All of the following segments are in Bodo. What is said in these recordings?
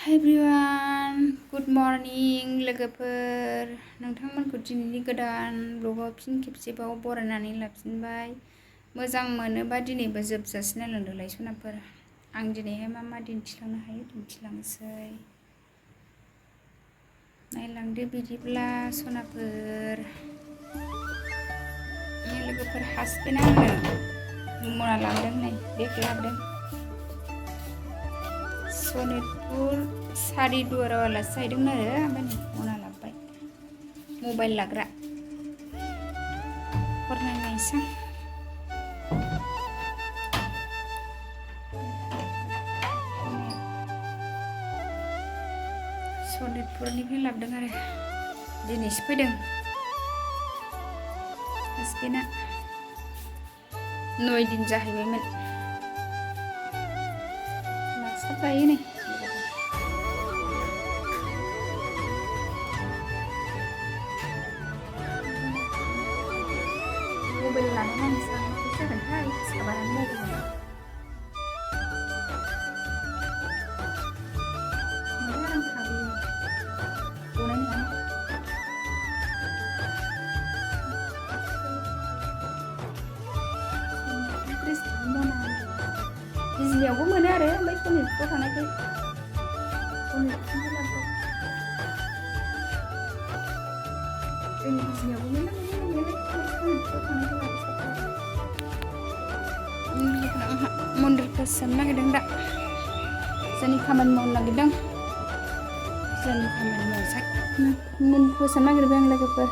Hai everyone, good morning लोगोफोर नोंथांमोनखौ दिनैनि गोदान ब्लगाव फिन खेबसेबाव बरायनानै लाफिनबाय। मोजां मोनोबा दिनैबो जोबजासे नायलांदोलाय सनाफोर। आं दिनैहाय मा दिन्थिलांनो हायो दिन्थिलांसै। नायलांदो बिदिब्ला सनाफोर। लोगोफोर हासबेन्डआ आंनो मना लांदों, नै बेग लाबोदों। सनितपुर सारि दुवारावलासो जाहैदोंमोन आरो ओमफ्राय नै मना लाबोबाय मबाइल लाग्रा। हरनायनायसां सनितपुरनिफ्राय लाबोदों आरो दिनैसो फैदों हासबेन्डआ। 9 दिन जाहैबायमोन। लायो नै मबाइल लानो नांगौसो जागोनथाय साबानानो मबाइल बिजनियावबो मोनो आरो ओमफ्राय सनितपुराव थांनायखाय सनितपुरनिफ्राय लाबोबाय। जोंनि बिजनियावबो मेरला मोनो सनितपुराव थांनायखाय लाबोबाय। आंहा मन्दिर फोसाबनो नागिरदों दा। जोंनि खामानि मावनो नागिरदों। जोंनि खामानि मावनो फोसाबनो नागिरबाय आं लोगोफोर।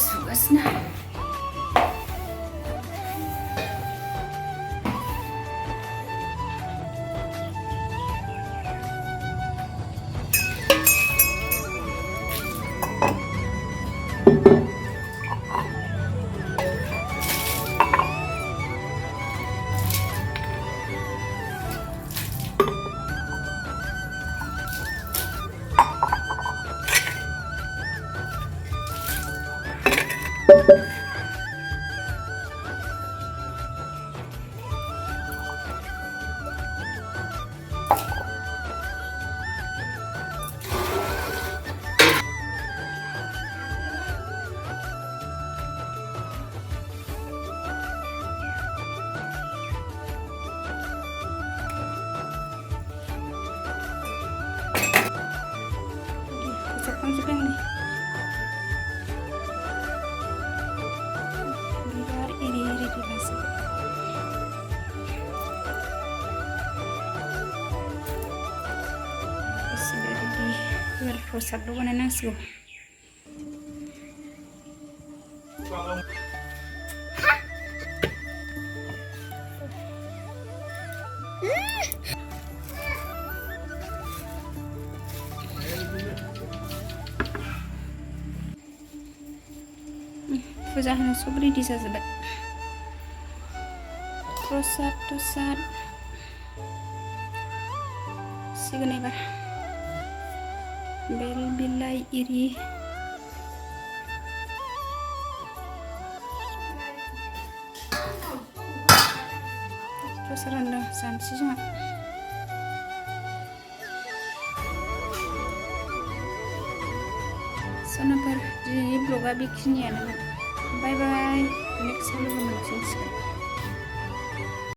सुगासिनो फोसाबखांजोब्बाय आं नै। बिबार एरि रेडि लाजोब्बाय। गासिबो रेडि। एबार प्रसादल' बानायनांसिगौ। फुजा होनो सब रेडि जाजोब्बाय। प्रसाद सिगोन एबार बेल बिलाइ इरि प्रसाद रानदों जानोसै जोंहा। सनाफोर दिनैनि ब्लगा बेखिनियानोमोन। बाय बाय नेक्स्ट